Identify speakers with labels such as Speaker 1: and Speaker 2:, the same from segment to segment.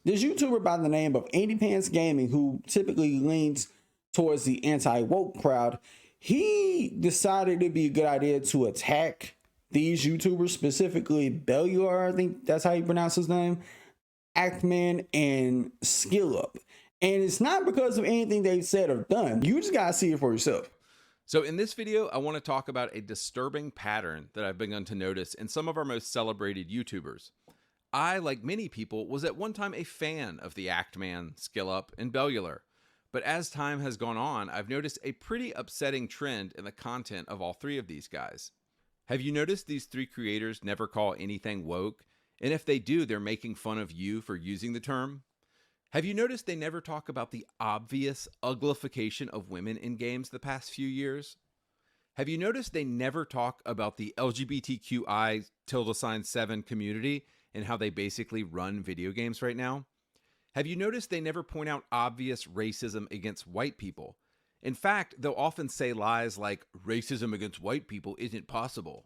Speaker 1: This YouTuber by the name of AndyPantsGaming, who typically leans towards the anti-woke crowd, he decided it'd be a good idea to attack these YouTubers, specifically Belluar, I think that's how you pronounce his name, Actman, and SkillUp. And it's not because of anything they've said or done. You just gotta see it for yourself.
Speaker 2: So in this video, I want to talk about a disturbing pattern that I've begun to notice in some of our most celebrated YouTubers. I, like many people, was at one time a fan of the Actman, SkillUp, and Belluar. But as time has gone on, I've noticed a pretty upsetting trend in the content of all three of these guys. Have you noticed these three creators never call anything woke? And if they do, they're making fun of you for using the term? Have you noticed they never talk about the obvious uglification of women in games the past few years? Have you noticed they never talk about the LGBTQI_7 community and how they basically run video games right now? Have you noticed they never point out obvious racism against white people? In fact, they'll often say lies like racism against white people isn't possible.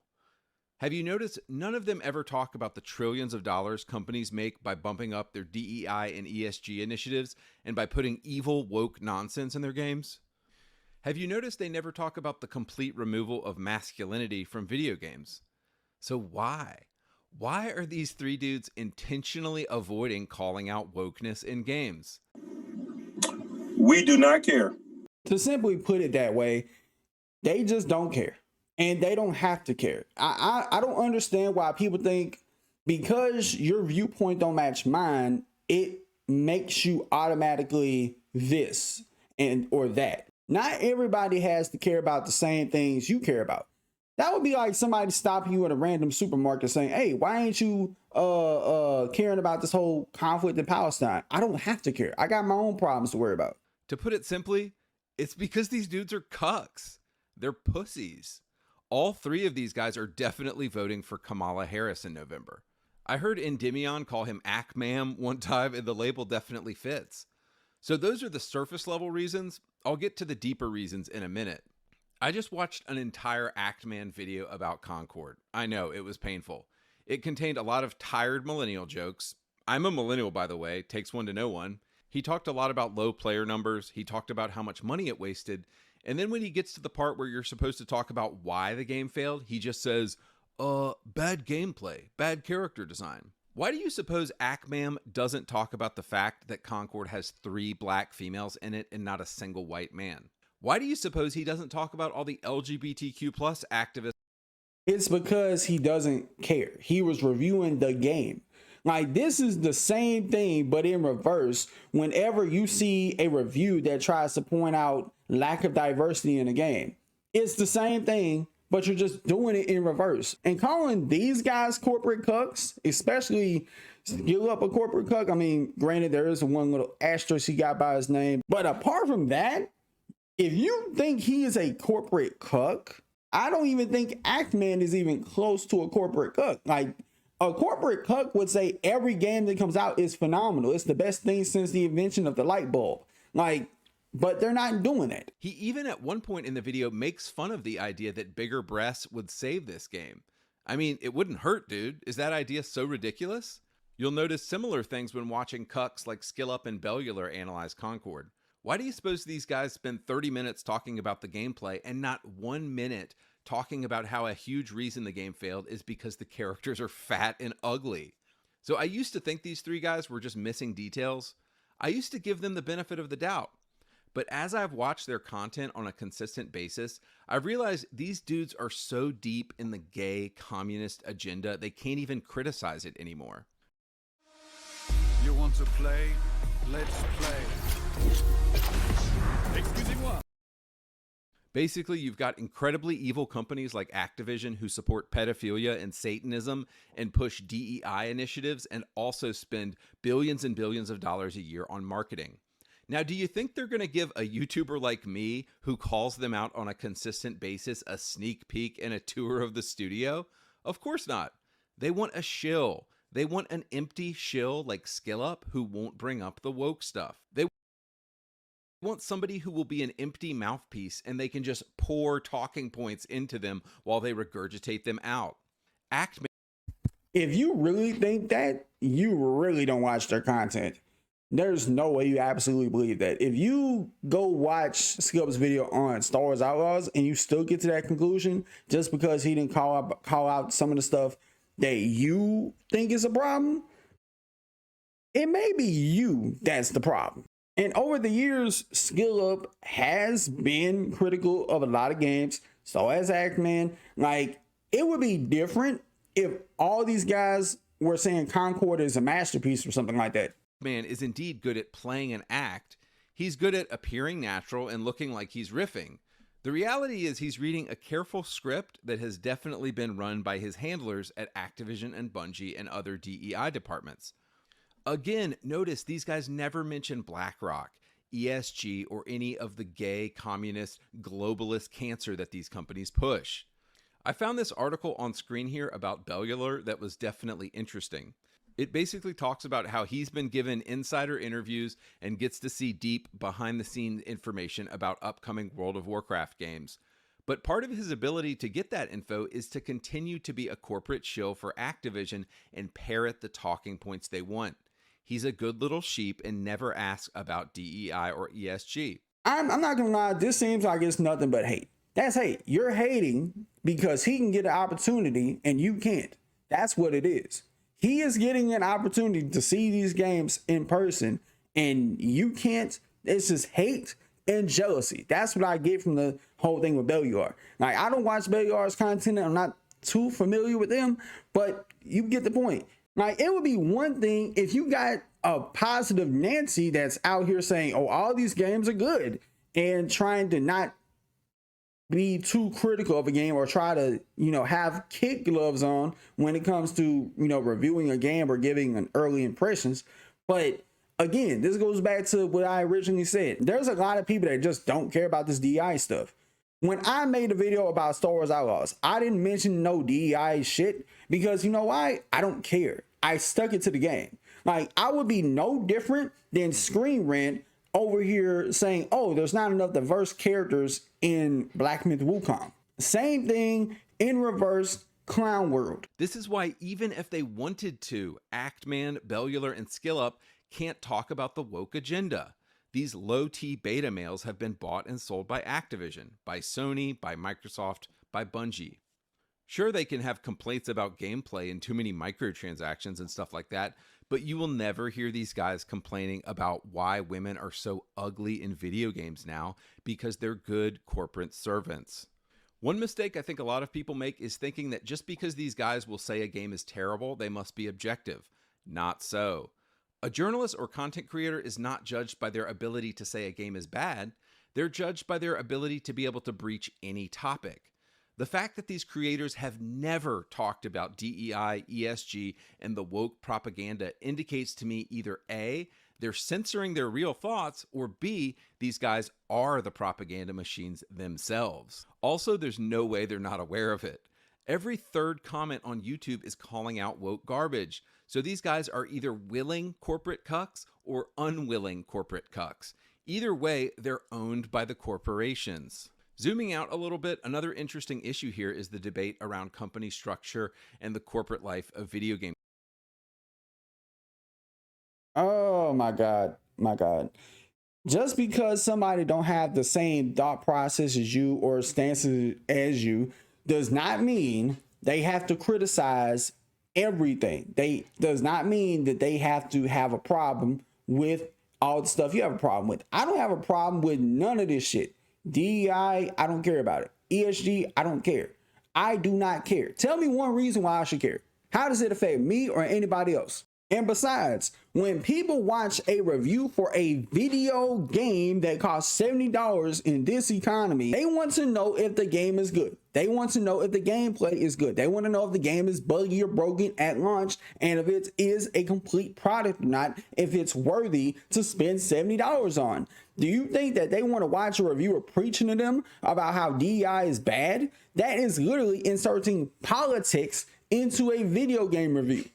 Speaker 2: Have you noticed none of them ever talk about the trillions of dollars companies make by bumping up their DEI and ESG initiatives and by putting evil woke nonsense in their games? Have you noticed they never talk about the complete removal of masculinity from video games? So why? Why are these three dudes intentionally avoiding calling out wokeness in games?
Speaker 3: We do not care.
Speaker 1: To simply put it that way, they just don't care. And they don't have to care. I don't understand why people think because your viewpoint don't match mine, it makes you automatically this and or that. Not everybody has to care about the same things you care about. That would be like somebody stopping you at a random supermarket saying, hey, why ain't you caring about this whole conflict in Palestine? I don't have to care. I got my own problems to worry about.
Speaker 2: To put it simply, it's because these dudes are cucks. They're pussies. All three of these guys are definitely voting for Kamala Harris in November. I heard Endymion call him Actman one time, and the label definitely fits. So those are the surface level reasons. I'll get to the deeper reasons in a minute. I just watched an entire Actman video about Concord. I know, it was painful. It contained a lot of tired millennial jokes. I'm a millennial, by the way, takes one to know one. He talked a lot about low player numbers. He talked about how much money it wasted. And then when he gets to the part where you're supposed to talk about why the game failed, he just says, bad gameplay, bad character design. Why do you suppose Actman doesn't talk about the fact that Concord has 3 black females in it and not a single white man? Why do you suppose he doesn't talk about all the LGBTQ plus activists?
Speaker 1: It's because he doesn't care. He was reviewing the game. Like, this is the same thing, but in reverse. Whenever you see a review that tries to point out lack of diversity in a game, it's the same thing, but you're just doing it in reverse. And calling these guys corporate cucks, especially SkillUp a corporate cuck, I mean, granted, there is one little asterisk he got by his name. But apart from that, if you think he is a corporate cuck, I don't even think Actman is even close to a corporate cuck. Like, a corporate cuck would say every game that comes out is phenomenal. It's the best thing since the invention of the light bulb. Like, but they're not doing it.
Speaker 2: He even at one point in the video makes fun of the idea that bigger breasts would save this game. I mean, it wouldn't hurt, dude. Is that idea so ridiculous? You'll notice similar things when watching cucks like SkillUp and Belluar analyze Concord. Why do you suppose these guys spend 30 minutes talking about the gameplay and not 1 minute talking about how a huge reason the game failed is because the characters are fat and ugly? So I used to think these three guys were just missing details. I used to give them the benefit of the doubt. But as I've watched their content on a consistent basis, I've realized these dudes are so deep in the gay communist agenda, they can't even criticize it anymore.
Speaker 4: You want to play? Let's play. Excusez-moi.
Speaker 2: Basically, you've got incredibly evil companies like Activision who support pedophilia and Satanism and push DEI initiatives and also spend billions and billions of dollars a year on marketing. Now, do you think they're going to give a YouTuber like me who calls them out on a consistent basis a sneak peek and a tour of the studio? Of course not. They want a shill. They want an empty shill like SkillUp who won't bring up the woke stuff. They want somebody who will be an empty mouthpiece and they can just pour talking points into them while they regurgitate them out.
Speaker 1: If you really think that, you really don't watch their content. There's no way you absolutely believe that. If you go watch Skip's video on Star Wars Outlaws and you still get to that conclusion just because he didn't call out some of the stuff that you think is a problem, it may be you that's the problem. And over the years, SkillUp has been critical of a lot of games. So has Actman. Like, it would be different if all these guys were saying Concord is a masterpiece or something like that.
Speaker 2: Man is indeed good at playing an act. He's good at appearing natural and looking like he's riffing. The reality is he's reading a careful script that has definitely been run by his handlers at Activision and Bungie and other DEI departments. Again, notice these guys never mention BlackRock, ESG, or any of the gay, communist, globalist cancer that these companies push. I found this article on screen here about Bellular that was definitely interesting. It basically talks about how he's been given insider interviews and gets to see deep behind-the-scenes information about upcoming World of Warcraft games. But part of his ability to get that info is to continue to be a corporate shill for Activision and parrot the talking points they want. He's a good little sheep and never asks about DEI or ESG.
Speaker 1: I'm not gonna lie, this seems like it's nothing but hate. That's hate. You're hating because he can get an opportunity and you can't. That's what it is. He is getting an opportunity to see these games in person and you can't. It's just hate and jealousy. That's what I get from the whole thing with Bellular. Like, I don't watch Bellular's content. I'm not too familiar with them, but you get the point. Like, it would be one thing if you got a positive Nancy that's out here saying, oh, all these games are good, and trying to not be too critical of a game or try to, have kid gloves on when it comes to, reviewing a game or giving an early impressions. But again, this goes back to what I originally said. There's a lot of people that just don't care about this DEI stuff. When I made a video about Star Wars Outlaws, I didn't mention no DEI shit because you know why? I don't care. I stuck it to the game. Like, I would be no different than Screen Rant over here saying, oh, there's not enough diverse characters in Black Myth Wukong. Same thing in reverse, Clown World.
Speaker 2: This is why even if they wanted to, Actman, Bellular, and SkillUp can't talk about the woke agenda. These low-T beta males have been bought and sold by Activision, by Sony, by Microsoft, by Bungie. Sure, they can have complaints about gameplay and too many microtransactions and stuff like that, but you will never hear these guys complaining about why women are so ugly in video games now because they're good corporate servants. One mistake I think a lot of people make is thinking that just because these guys will say a game is terrible, they must be objective. Not so. A journalist or content creator is not judged by their ability to say a game is bad. They're judged by their ability to be able to breach any topic. The fact that these creators have never talked about DEI, ESG, and the woke propaganda indicates to me either A, they're censoring their real thoughts, or B, these guys are the propaganda machines themselves. Also, there's no way they're not aware of it. Every third comment on YouTube is calling out woke garbage. So these guys are either willing corporate cucks or unwilling corporate cucks. Either way, they're owned by the corporations. Zooming out a little bit, another interesting issue here is the debate around company structure and the corporate life of video games.
Speaker 1: Oh my God. Just because somebody don't have the same thought process as you or stances as you does not mean they have to criticize everything. Does not mean that they have to have a problem with all the stuff you have a problem with. I don't have a problem with none of this shit. DEI, I don't care about it. ESG, I don't care. I do not care. Tell me one reason why I should care. How does it affect me or anybody else? And besides, when people watch a review for a video game that costs $70 in this economy, they want to know if the game is good. They want to know if the gameplay is good. They want to know if the game is buggy or broken at launch and if it is a complete product or not, if it's worthy to spend $70 on. Do you think that they want to watch a reviewer preaching to them about how DEI is bad? That is literally inserting politics into a video game review.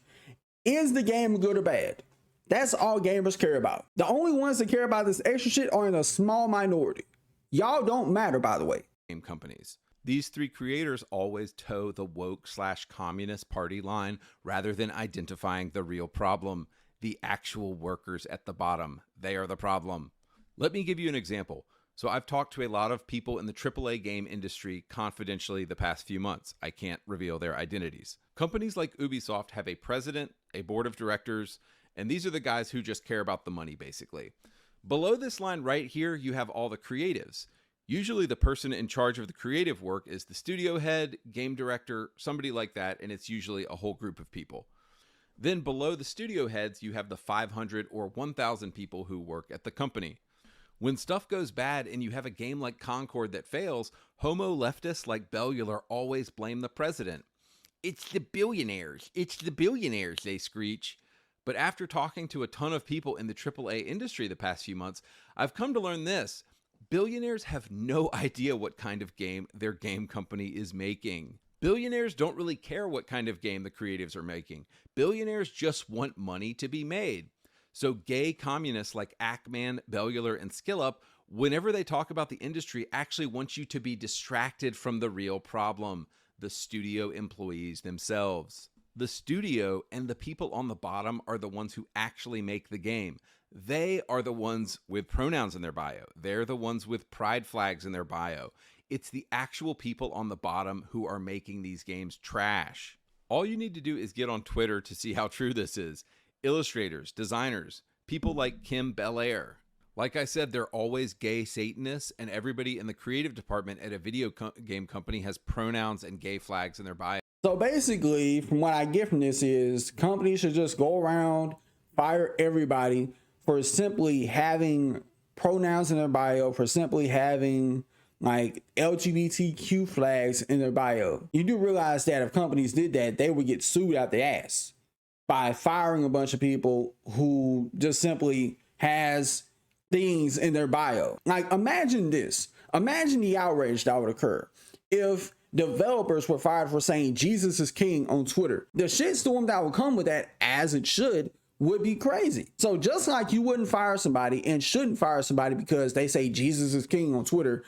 Speaker 1: Is the game good or bad? That's all gamers care about. The only ones that care about this extra shit are in a small minority. Y'all don't matter, by the way.
Speaker 2: Game companies. These three creators always toe the woke/communist party line rather than identifying the real problem. The actual workers at the bottom, they are the problem. Let me give you an example. So I've talked to a lot of people in the AAA game industry confidentially the past few months. I can't reveal their identities. Companies like Ubisoft have a president, a board of directors, and these are the guys who just care about the money, basically. Below this line right here, you have all the creatives. Usually the person in charge of the creative work is the studio head, game director, somebody like that, and it's usually a whole group of people. Then below the studio heads, you have the 500 or 1,000 people who work at the company. When stuff goes bad and you have a game like Concord that fails, homo leftists like Bellular always blame the president. It's the billionaires, they screech. But after talking to a ton of people in the AAA industry the past few months, I've come to learn this. Billionaires have no idea what kind of game their game company is making. Billionaires don't really care what kind of game the creatives are making. Billionaires just want money to be made. So gay communists like Ackman, Bellular, and Skillup, whenever they talk about the industry, actually want you to be distracted from the real problem, the studio employees themselves. The studio and the people on the bottom are the ones who actually make the game. They are the ones with pronouns in their bio. They're the ones with pride flags in their bio. It's the actual people on the bottom who are making these games trash. All you need to do is get on Twitter to see how true this is. Illustrators, designers, people like Kim Belair. Like I said, they're always gay Satanists, and everybody in the creative department at a video game company has pronouns and gay flags in their bio.
Speaker 1: So basically, from what I get from this is companies should just go around, fire everybody for simply having pronouns in their bio, for simply having like LGBTQ flags in their bio. You do realize that if companies did that, they would get sued out their ass by firing a bunch of people who just simply has things in their bio. Like, imagine this. Imagine the outrage that would occur if developers were fired for saying Jesus is king on Twitter. The shitstorm that would come with that, as it should, would be crazy. So just like you wouldn't fire somebody and shouldn't fire somebody because they say Jesus is king on Twitter,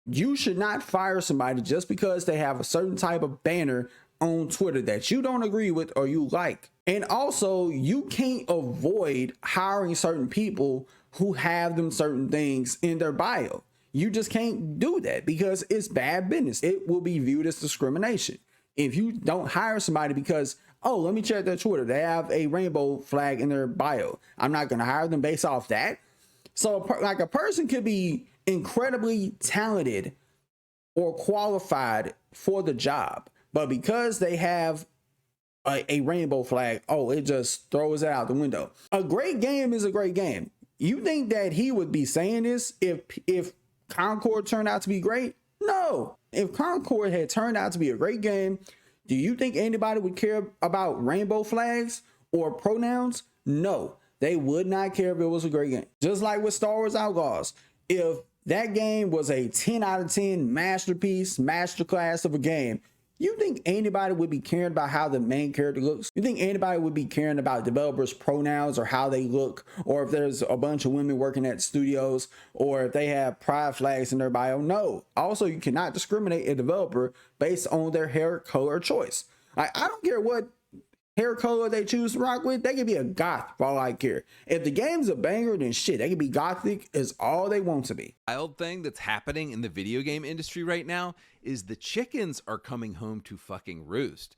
Speaker 1: you should not fire somebody just because they have a certain type of banner on Twitter that you don't agree with or you like. And also, you can't avoid hiring certain people who have them certain things in their bio. You just can't do that because it's bad business. It will be viewed as discrimination. If you don't hire somebody because, oh, let me check their Twitter, they have a rainbow flag in their bio, I'm not going to hire them based off that. So like a person could be incredibly talented or qualified for the job, but because they have a rainbow flag, oh, it just throws it out the window. A great game is a great game. You think that he would be saying this if Concord turned out to be great? No. If Concord had turned out to be a great game, do you think anybody would care about rainbow flags or pronouns? No, they would not care if it was a great game. Just like with Star Wars Outlaws, if that game was a 10 out of 10 masterpiece, masterclass of a game, you think anybody would be caring about how the main character looks? You think anybody would be caring about developers' pronouns or how they look, or if there's a bunch of women working at studios, or if they have pride flags in their bio? No. Also, you cannot discriminate a developer based on their hair color choice. I don't care what hair color they choose to rock with. They can be a goth for all I care. If the game's a banger, then shit, they can be gothic as all they want to be.
Speaker 2: Wild thing that's happening in the video game industry right now is the chickens are coming home to fucking roost.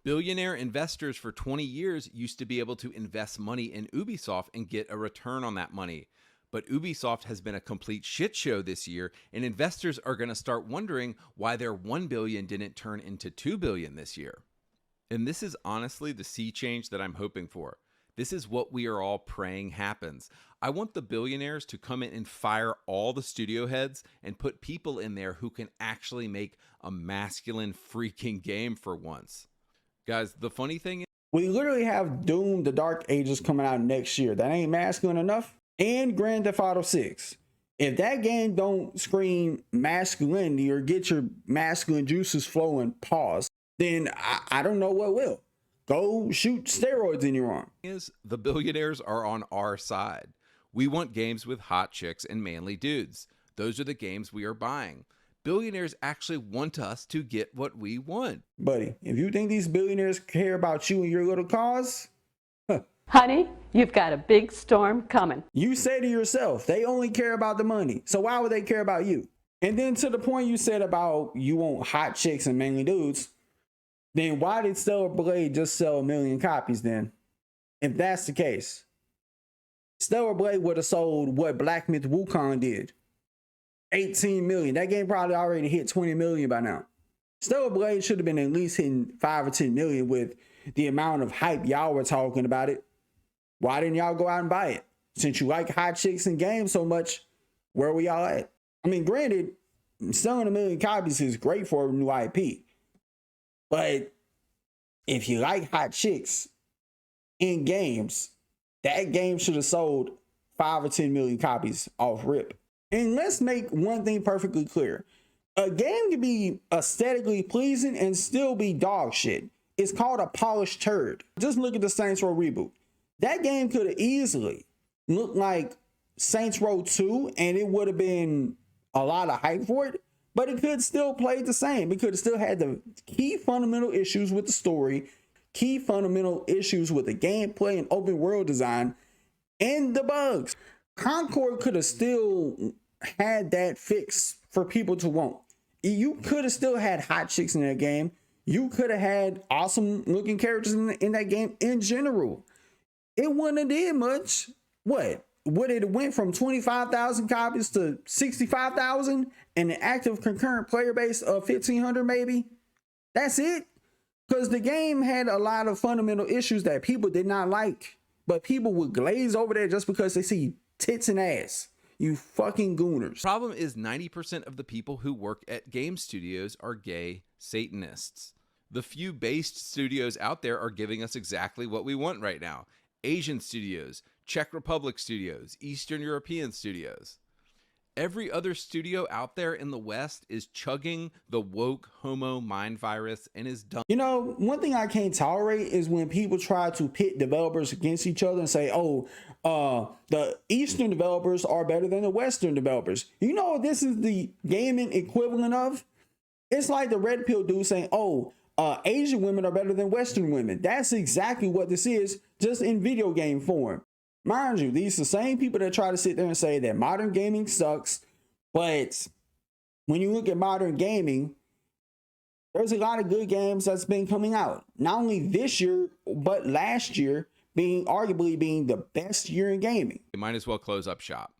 Speaker 2: Billionaire investors for 20 years used to be able to invest money in Ubisoft and get a return on that money. But Ubisoft has been a complete shit show this year, and investors are going to start wondering why their $1 billion didn't turn into $2 billion this year. And this is honestly the sea change that I'm hoping for. This is what we are all praying happens. I want the billionaires to come in and fire all the studio heads and put people in there who can actually make a masculine freaking game for once. Guys, the funny thing is,
Speaker 1: we literally have Doom the Dark Ages coming out next year. That ain't masculine enough. And Grand Theft Auto 6. If that game don't scream masculinity or get your masculine juices flowing, pause, then I don't know what will. Go shoot steroids in your arm.
Speaker 2: Is the billionaires are on our side. We want games with hot chicks and manly dudes. Those are the games we are buying. Billionaires actually want us to get what we want.
Speaker 1: Buddy, if you think these billionaires care about you and your little cause,
Speaker 5: Honey, you've got a big storm coming.
Speaker 1: You say to yourself, they only care about the money. So why would they care about you? And then to the point you said about you want hot chicks and mainly dudes, then why did Stellar Blade just sell 1 million copies then? If that's the case, Stellar Blade would have sold what Black Myth Wukong did. 18 million. That game probably already hit 20 million by now. Stellar Blade should have been at least hitting 5 or 10 million with the amount of hype y'all were talking about it. Why didn't y'all go out and buy it? Since you like hot chicks and games so much, where were y'all at? I mean, granted, selling 1 million copies is great for a new IP. But if you like hot chicks in games, that game should have sold 5 or 10 million copies off rip. And let's make one thing perfectly clear. A game can be aesthetically pleasing and still be dog shit. It's called a polished turd. Just look at the Saints Row reboot. That game could have easily looked like Saints Row 2 and it would have been a lot of hype for it, but it could still play the same. It could have still had the key fundamental issues with the story, key fundamental issues with the gameplay and open world design, and the bugs. Concord could have still had that fix for people to want. You could have still had hot chicks in that game. You could have had awesome looking characters in that game in general. It wouldn't have did much. What? Would it have went from 25,000 copies to 65,000 and an active concurrent player base of 1,500 maybe? That's it. Because the game had a lot of fundamental issues that people did not like. But people would glaze over there just because they see tits and ass. You fucking gooners.
Speaker 2: Problem is 90% of the people who work at game studios are gay Satanists. The few based studios out there are giving us exactly what we want right now. Asian studios, Czech Republic studios, Eastern European studios. Every other studio out there in the West is chugging the woke homo mind virus and is done.
Speaker 1: You know, one thing I can't tolerate is when people try to pit developers against each other and say, oh, the Eastern developers are better than the Western developers. You know what this is the gaming equivalent of? It's like the red pill dude saying, oh, Asian women are better than Western women. That's exactly what this is, just in video game form. Mind you, these are the same people that try to sit there and say that modern gaming sucks. But when you look at modern gaming, there's a lot of good games that's been coming out. Not only this year, but last year arguably being the best year in gaming.
Speaker 2: You might as well close up shop.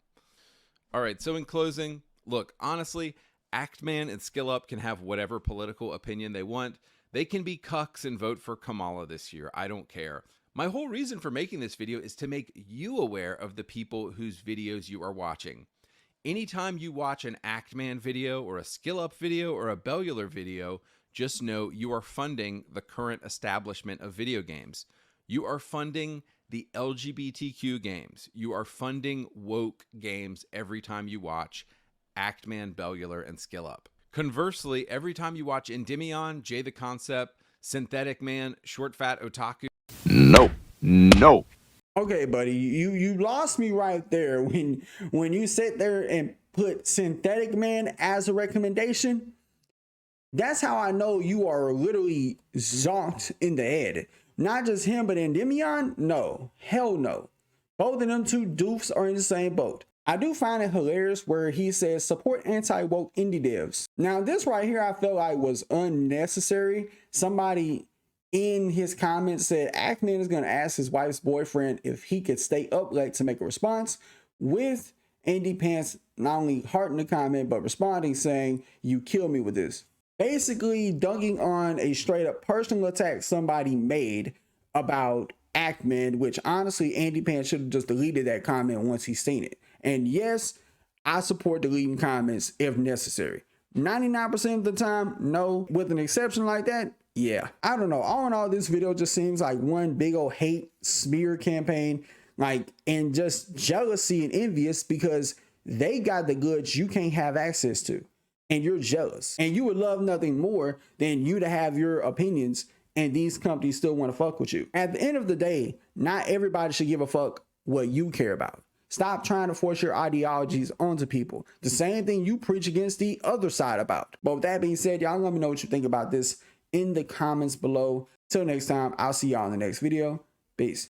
Speaker 2: All right, so in closing, look, honestly, Actman and SkillUp can have whatever political opinion they want. They can be cucks and vote for Kamala this year. I don't care. My whole reason for making this video is to make you aware of the people whose videos you are watching. Anytime you watch an Actman video or a SkillUp video or a Bellular video, just know you are funding the current establishment of video games. You are funding the LGBTQ games. You are funding woke games every time you watch Actman, Bellular, and SkillUp. Conversely, every time you watch Endymion, Jay the Concept, Synthetic Man, Short Fat Otaku.
Speaker 6: No.
Speaker 1: Okay, buddy, you lost me right there when you sit there and put Synthetic Man as a recommendation. That's how I know you are literally zonked in the head. Not just him, but Endymion? No, hell no. Both of them two doofs are in the same boat. I do find it hilarious where he says support anti-woke indie devs. Now this right here I felt like was unnecessary. Somebody in his comments said Actman is going to ask his wife's boyfriend if he could stay up late to make a response, with AndyPants not only hearting the comment but responding saying, "You kill me with this." Basically dunking on a straight up personal attack somebody made about Actman, which honestly AndyPants should have just deleted that comment once he's seen it. And yes, I support deleting comments if necessary. 99% of the time, no. With an exception like that, yeah. I don't know. All in all, this video just seems like one big old hate smear campaign, and just jealousy and envious because they got the goods you can't have access to. And you're jealous. And you would love nothing more than you to have your opinions and these companies still want to fuck with you. At the end of the day, not everybody should give a fuck what you care about. Stop trying to force your ideologies onto people. The same thing you preach against the other side about. But with that being said, y'all let me know what you think about this in the comments below. Till next time, I'll see y'all in the next video. Peace.